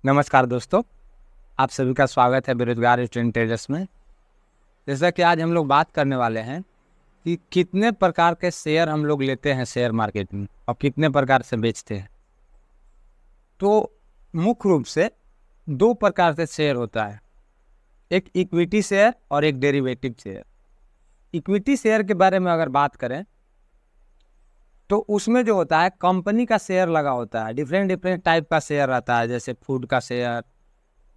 नमस्कार दोस्तों, आप सभी का स्वागत है बेरोजगार स्टूडेंट ट्रेडर्स में। जैसा कि आज हम लोग बात करने वाले हैं कि कितने प्रकार के शेयर हम लोग लेते हैं शेयर मार्केट में और कितने प्रकार से बेचते हैं। तो मुख्य रूप से दो प्रकार से शेयर होता है, एक इक्विटी शेयर और एक डेरिवेटिव शेयर। इक्विटी शेयर के बारे में अगर बात करें तो उसमें जो होता है कंपनी का शेयर लगा होता है, डिफरेंट डिफरेंट टाइप का शेयर रहता है, जैसे फूड का शेयर,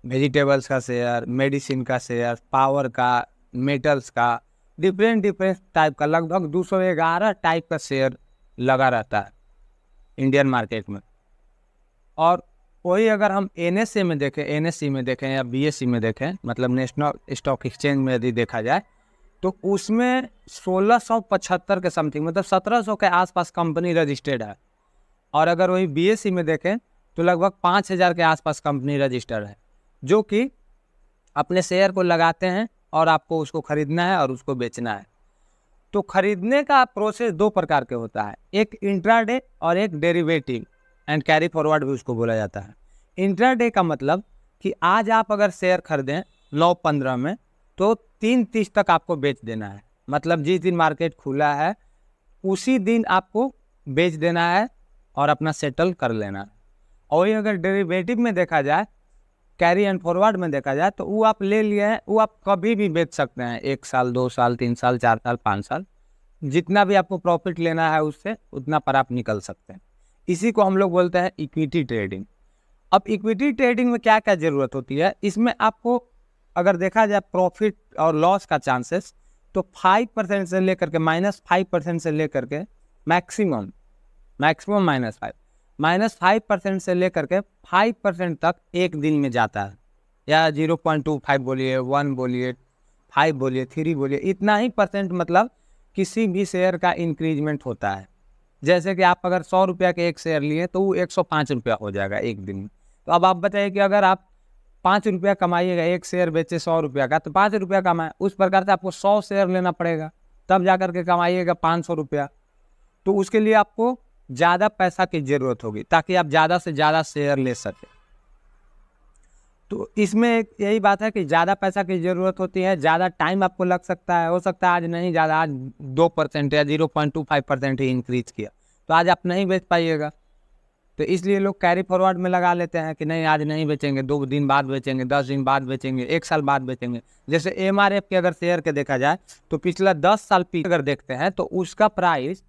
वेजिटेबल्स का शेयर, मेडिसिन का शेयर, पावर का, मेटल्स का, डिफरेंट डिफरेंट टाइप का लगभग 211 टाइप का शेयर लगा रहता है इंडियन मार्केट में। और वही अगर हम एनएसए में देखें, एनएससी में देखें या बीएससी में देखें, मतलब नेशनल स्टॉक एक्सचेंज में यदि देखा जाए तो उसमें 1675 के समथिंग, मतलब 1700 के आसपास कंपनी रजिस्टर्ड है। और अगर वही बीएससी में देखें तो लगभग 5000 के आसपास कंपनी रजिस्टर्ड है, जो कि अपने शेयर को लगाते हैं और आपको उसको खरीदना है और उसको बेचना है। तो खरीदने का प्रोसेस दो प्रकार के होता है, एक इंट्राडे और एक डेरिवेटिव एंड कैरी फॉरवर्ड भी उसको बोला जाता है। इंट्राडे का मतलब कि आज आप अगर शेयर खरीदें 9:15 में तो 3:30 तक आपको बेच देना है, मतलब जिस दिन मार्केट खुला है उसी दिन आपको बेच देना है और अपना सेटल कर लेना है। और वही अगर डेरिवेटिव में देखा जाए, कैरी एंड फॉरवर्ड में देखा जाए, तो वो आप ले लिए हैं, वो आप कभी भी बेच सकते हैं, 1 साल 2 साल 3 साल 4 साल 5 साल, जितना भी आपको प्रॉफिट लेना है उससे उतना पर आप निकल सकते हैं। इसी को हम लोग बोलते हैं इक्विटी ट्रेडिंग। अब इक्विटी ट्रेडिंग में क्या क्या जरूरत होती है, इसमें आपको अगर देखा जाए प्रॉफिट और लॉस का चांसेस, तो 5% से लेकर के -5% से लेकर के मैक्सिमम मैक्सिमम -5% से लेकर के 5% तक एक दिन में जाता है, या 0.25 बोलिए, 1 बोलिए, 5 बोलिए, 3 बोलिए, इतना ही परसेंट मतलब किसी भी शेयर का इंक्रीजमेंट होता है। जैसे कि आप अगर 100 रुपया के एक शेयर लिए तो वो 105 रुपया हो जाएगा एक दिन में। तो अब आप बताइए कि अगर आप 5 रुपया कमाइएगा, एक शेयर बेचे 100 रुपया का, तो 5 रुपया कमाए, उस प्रकार से आपको 100 शेयर लेना पड़ेगा, तब जा करके कमाइएगा 500 रुपया। तो उसके लिए आपको ज़्यादा पैसा की ज़रूरत होगी ताकि आप ज़्यादा से ज़्यादा शेयर ले सकें। तो इसमें यही बात है कि ज़्यादा पैसा की ज़रूरत होती है, ज़्यादा टाइम आपको लग सकता है, हो सकता है आज नहीं, ज़्यादा आज 2% या 0.25% ही इंक्रीज किया, तो आज आप नहीं बेच पाइएगा। तो इसलिए लोग कैरी फॉरवर्ड में लगा लेते हैं कि नहीं आज नहीं बेचेंगे, 2 दिन बाद बेचेंगे, 10 दिन बाद बेचेंगे, 1 साल बाद बेचेंगे। जैसे एमआरएफ के अगर शेयर के देखा जाए तो पिछला 10 साल अगर देखते हैं तो उसका प्राइस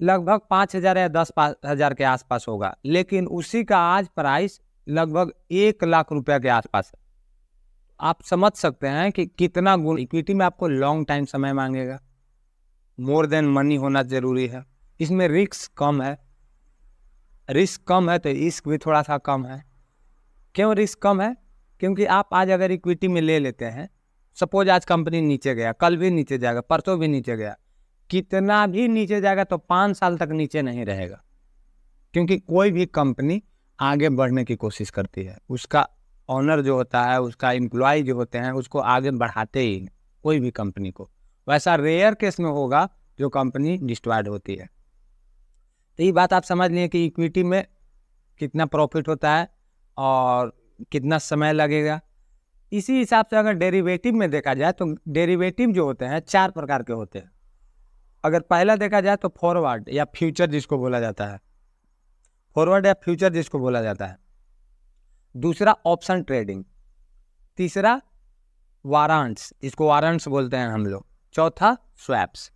लगभग 5,000 या 10,000 के आसपास होगा, लेकिन उसी का आज प्राइस लगभग 1 लाख रुपया के आसपास है। आप समझ सकते हैं कि कितना गुण इक्विटी में आपको लॉन्ग टाइम समय मांगेगा, मोर देन मनी होना जरूरी है। इसमें रिस्क कम है, रिस्क कम है तो रिस्क भी थोड़ा सा कम है। क्यों रिस्क कम है? क्योंकि आप आज अगर इक्विटी में ले लेते हैं, सपोज आज कंपनी नीचे गया, कल भी नीचे जाएगा, परसों भी नीचे गया, कितना भी नीचे जाएगा तो 5 साल तक नीचे नहीं रहेगा, क्योंकि कोई भी कंपनी आगे बढ़ने की कोशिश करती है, उसका ऑनर जो होता है, उसका एम्प्लॉय जो होते हैं, उसको आगे बढ़ाते ही कोई भी कंपनी को। वैसा रेयर केस में होगा जो कंपनी डिस्ट्रॉयड होती है। तो ये बात आप समझ लिए कि इक्विटी में कितना प्रॉफिट होता है और कितना समय लगेगा। इसी हिसाब से अगर डेरिवेटिव में देखा जाए तो डेरिवेटिव जो होते हैं 4 प्रकार के होते हैं। अगर पहला देखा जाए तो फॉरवर्ड या फ्यूचर जिसको बोला जाता है, फॉरवर्ड या फ्यूचर जिसको बोला जाता है। दूसरा ऑप्शन ट्रेडिंग, तीसरा वारंट्स, जिसको वारंट्स बोलते हैं हम लोग, चौथा स्वैप्स।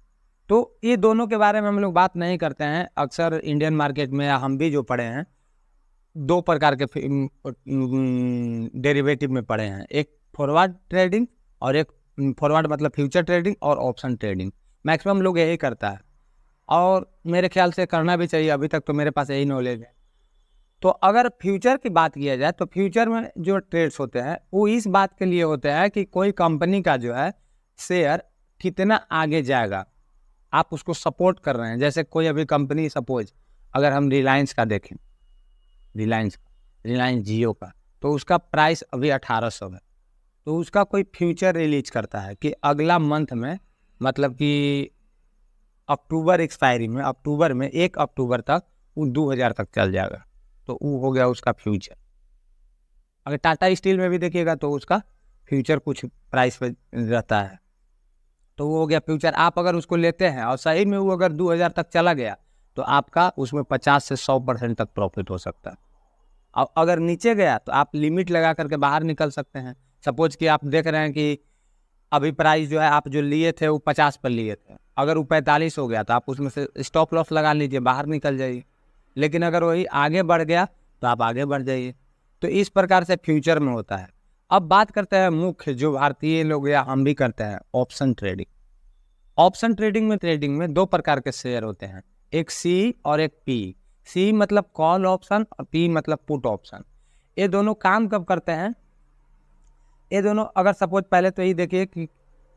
तो ये दोनों के बारे में हम लोग बात नहीं करते हैं, अक्सर इंडियन मार्केट में हम भी जो पढ़े हैं 2 प्रकार के डेरिवेटिव में पढ़े हैं, एक फॉरवर्ड ट्रेडिंग और एक फॉरवर्ड मतलब फ्यूचर ट्रेडिंग और ऑप्शन ट्रेडिंग। मैक्सिमम लोग यही करता है और मेरे ख्याल से करना भी चाहिए, अभी तक तो मेरे पास यही नॉलेज है। तो अगर फ्यूचर की बात किया जाए तो फ्यूचर में जो ट्रेड्स होते हैं वो इस बात के लिए होते हैं कि कोई कंपनी का जो है शेयर कितना आगे जाएगा, आप उसको सपोर्ट कर रहे हैं। जैसे कोई अभी कंपनी, सपोज अगर हम रिलायंस का देखें, रिलायंस जियो का, तो उसका प्राइस अभी 1800 है। तो उसका कोई फ्यूचर रिलीज करता है कि अगला मंथ में, मतलब कि अक्टूबर एक्सपायरी में, अक्टूबर में 1 अक्टूबर तक वो 2000 तक चल जाएगा, तो वो हो गया उसका फ्यूचर। अगर टाटा स्टील में भी देखिएगा तो उसका फ्यूचर कुछ प्राइस पे रहता है, तो वो हो गया फ्यूचर। आप अगर उसको लेते हैं और सही में वो अगर 2000 तक चला गया तो आपका उसमें 50 से 100% तक प्रॉफिट हो सकता है। और अगर नीचे गया तो आप लिमिट लगा करके बाहर निकल सकते हैं। सपोज कि आप देख रहे हैं कि अभी प्राइस जो है आप जो लिए थे वो 50 पर लिए थे, अगर वो 45 हो गया तो आप उसमें से स्टॉप लॉस लगा लीजिए, बाहर निकल जाइए। लेकिन अगर वही आगे बढ़ गया तो आप आगे बढ़ जाइए। तो इस प्रकार से फ्यूचर में होता है। अब बात करते हैं मुख्य जो भारतीय लोग या हम भी करते हैं, ऑप्शन ट्रेडिंग। ऑप्शन ट्रेडिंग में दो प्रकार के शेयर होते हैं, एक सी और एक पी। सी मतलब कॉल ऑप्शन और पी मतलब पुट ऑप्शन। ये दोनों काम कब करते हैं? ये दोनों अगर सपोज पहले तो ये देखिए कि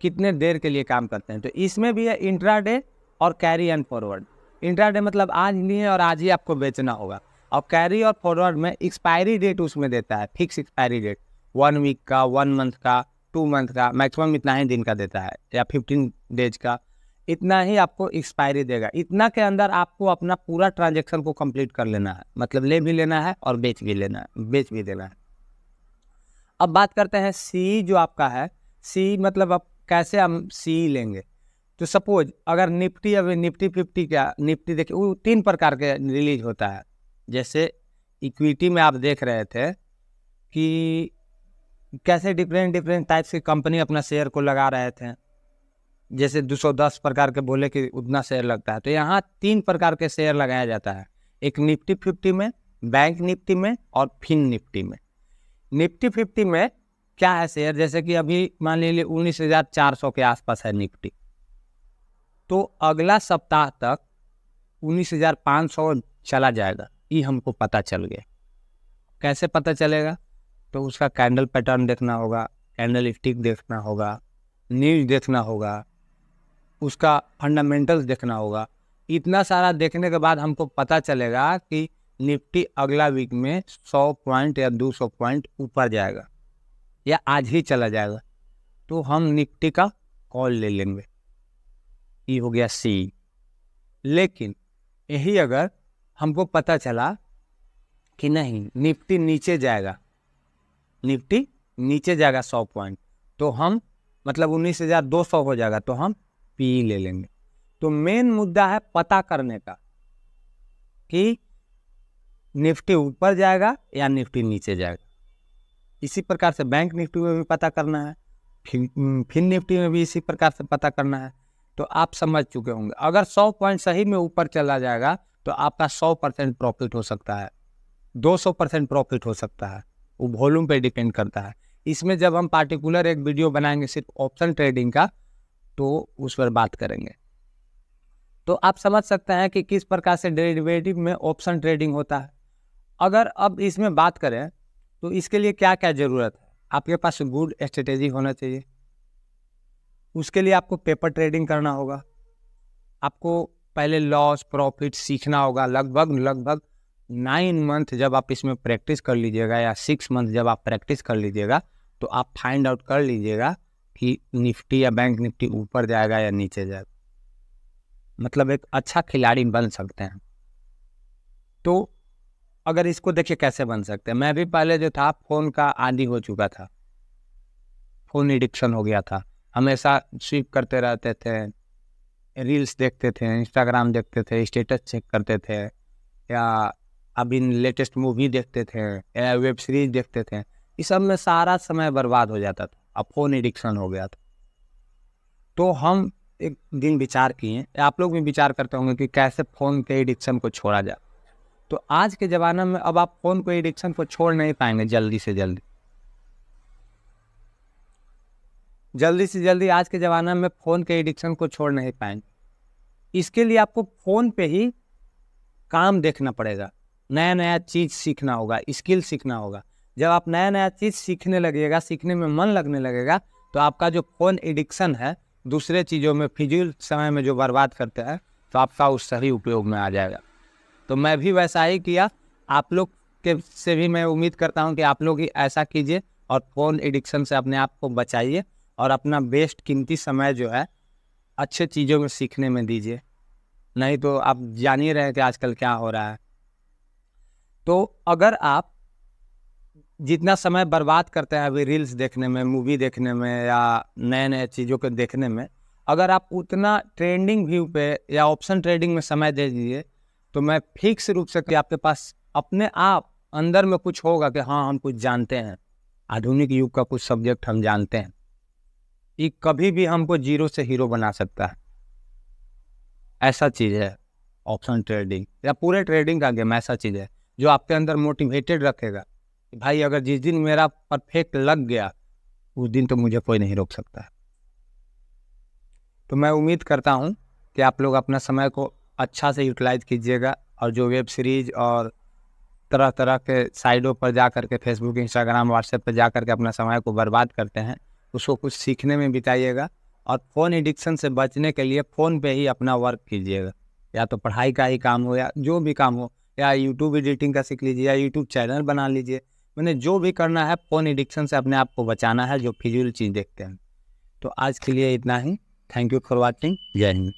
कितने देर के लिए काम करते हैं। तो इसमें भी है इंट्राडे और कैरी एंड फॉरवर्ड। इंट्राडे मतलब आज लिए और आज ही आपको बेचना होगा, और कैरी और फॉरवर्ड में एक्सपायरी डेट उसमें देता है, फिक्स एक्सपायरी डेट, 1 वीक का, 1 मंथ का, 2 मंथ का, मैक्सिमम इतना ही दिन का देता है, या 15 डेज का, इतना ही आपको एक्सपायरी देगा। इतना के अंदर आपको अपना पूरा ट्रांजेक्शन को कंप्लीट कर लेना है, मतलब ले भी लेना है और बेच भी लेना है, बेच भी देना है। अब बात करते हैं सी जो आपका है। सी मतलब अब कैसे हम सी लेंगे? तो सपोज अगर निफ्टी, अभी निफ्टी 50 का, निफ्टी देखिए वो 3 प्रकार के रिलीज होता है। जैसे इक्विटी में आप देख रहे थे कि कैसे डिफरेंट टाइप्स की कंपनी अपना शेयर को लगा रहे थे, जैसे 210 प्रकार के बोले कि उतना शेयर लगता है। तो यहाँ 3 प्रकार के शेयर लगाया जाता है, एक निफ्टी 50 में, बैंक निफ्टी में और फिन निफ्टी में। निफ्टी 50 में क्या है शेयर, जैसे कि अभी मान लीजिए 19,400 के आसपास है निफ्टी, तो अगला सप्ताह तक 19,500 चला जाएगा, ये हमको पता चल गया। कैसे पता चलेगा? तो उसका कैंडल पैटर्न देखना होगा, कैंडल स्टिक देखना होगा, न्यूज देखना होगा, उसका फंडामेंटल्स देखना होगा। इतना सारा देखने के बाद हमको पता चलेगा कि निफ्टी अगला वीक में 100 पॉइंट या 200 पॉइंट ऊपर जाएगा या आज ही चला जाएगा, तो हम निफ्टी का कॉल ले लेंगे। ये हो गया सी। लेकिन यही अगर हमको पता चला कि नहीं निफ्टी नीचे जाएगा, निफ्टी नीचे जाएगा 100 पॉइंट, तो हम मतलब 19,200 हो जाएगा, तो हम पी ले लेंगे। तो मेन मुद्दा है पता करने का कि निफ्टी ऊपर जाएगा या निफ्टी नीचे जाएगा। इसी प्रकार से बैंक निफ्टी में भी पता करना है, फिन निफ्टी में भी इसी प्रकार से पता करना है। तो आप समझ चुके होंगे, अगर 100 पॉइंट सही में ऊपर चला जाएगा तो आपका 100% प्रॉफिट हो सकता है, 200% प्रॉफिट हो सकता है, वो वॉल्यूम पे डिपेंड करता है। इसमें जब हम पार्टिकुलर एक वीडियो बनाएंगे सिर्फ ऑप्शन ट्रेडिंग का, तो उस पर बात करेंगे। तो आप समझ सकते हैं कि किस प्रकार से डेरिवेटिव में ऑप्शन ट्रेडिंग होता है। अगर अब इसमें बात करें तो इसके लिए क्या क्या ज़रूरत है? आपके पास गुड स्ट्रेटेजी होना चाहिए, उसके लिए आपको पेपर ट्रेडिंग करना होगा, आपको पहले लॉस प्रॉफिट सीखना होगा। लगभग 9 मंथ जब आप इसमें प्रैक्टिस कर लीजिएगा या 6 मंथ जब आप प्रैक्टिस कर लीजिएगा, तो आप फाइंड आउट कर लीजिएगा कि निफ्टी या बैंक निफ्टी ऊपर जाएगा या नीचे जाएगा, मतलब एक अच्छा खिलाड़ी बन सकते हैं। तो अगर इसको देखिए कैसे बन सकते हैं, मैं भी पहले जो था फ़ोन का आदी हो चुका था, फ़ोन एडिक्शन हो गया था, हमेशा स्विप करते रहते थे, रील्स देखते थे, इंस्टाग्राम देखते थे, स्टेटस चेक करते थे, या अभी लेटेस्ट मूवी देखते थे या वेब सीरीज देखते थे। इस सब में सारा समय बर्बाद हो जाता था, अब फ़ोन एडिक्शन हो गया था। तो हम एक दिन विचार किए, आप लोग भी विचार करते होंगे कि कैसे फ़ोन के एडिक्शन को छोड़ा जाए। तो आज के ज़माना में अब आप फ़ोन को एडिक्शन को छोड़ नहीं पाएंगे जल्दी से जल्दी आज के ज़माना में फ़ोन के एडिक्शन को छोड़ नहीं पाएंगे। इसके लिए आपको फ़ोन पे ही काम देखना पड़ेगा, नया नया चीज़ सीखना होगा, स्किल सीखना होगा। जब आप नया नया चीज़ सीखने लगेगा, सीखने में मन लगने लगेगा, तो आपका जो फ़ोन एडिक्शन है दूसरे चीज़ों में फिजूल समय में जो बर्बाद करते हैं, तो आपका उस सही उपयोग में आ जाएगा। तो मैं भी वैसा ही किया, आप लोग के से भी मैं उम्मीद करता हूं कि आप लोग ही ऐसा कीजिए और फ़ोन एडिक्शन से अपने आप को बचाइए और अपना बेस्ट कीमती समय जो है अच्छे चीज़ों में सीखने में दीजिए। नहीं तो आप जान ही रहे हैं कि आजकल क्या हो रहा है। तो अगर आप जितना समय बर्बाद करते हैं अभी रील्स देखने में, मूवी देखने में या नए नए चीज़ों को देखने में, अगर आप उतना ट्रेंडिंग व्यू पे या ऑप्शन ट्रेडिंग में समय दे दीजिए तो मैं फिक्स रूप से कि आपके पास अपने आप अंदर में कुछ होगा कि हाँ हम कुछ जानते हैं, आधुनिक युग का कुछ सब्जेक्ट हम जानते हैं। ये कभी भी हमको जीरो से हीरो बना सकता है, ऐसा चीज़ है ऑप्शन ट्रेडिंग या पूरे ट्रेडिंग का गेम। ऐसा चीज़ है जो आपके अंदर मोटिवेटेड रखेगा कि भाई अगर जिस दिन मेरा परफेक्ट लग गया उस दिन तो मुझे कोई नहीं रोक सकता है। तो मैं उम्मीद करता हूँ कि आप लोग अपना समय को अच्छा से यूटिलाइज कीजिएगा और जो वेब सीरीज और तरह तरह के साइडों पर जा करके फेसबुक, इंस्टाग्राम, व्हाट्सएप पर जा करके अपना समय को बर्बाद करते हैं उसको कुछ सीखने में बिताइएगा। और फ़ोन एडिक्शन से बचने के लिए फ़ोन पे ही अपना वर्क कीजिएगा, या तो पढ़ाई का ही काम हो या जो भी काम हो, या यूट्यूब एडिटिंग का सीख लीजिए या यूट्यूब चैनल बना लीजिए। मैंने जो भी करना है फ़ोन एडिक्शन से अपने आप को बचाना है जो फिजूल चीज़ देखते हैं। तो आज के लिए इतना ही। Thank you for watching. जय हिंद।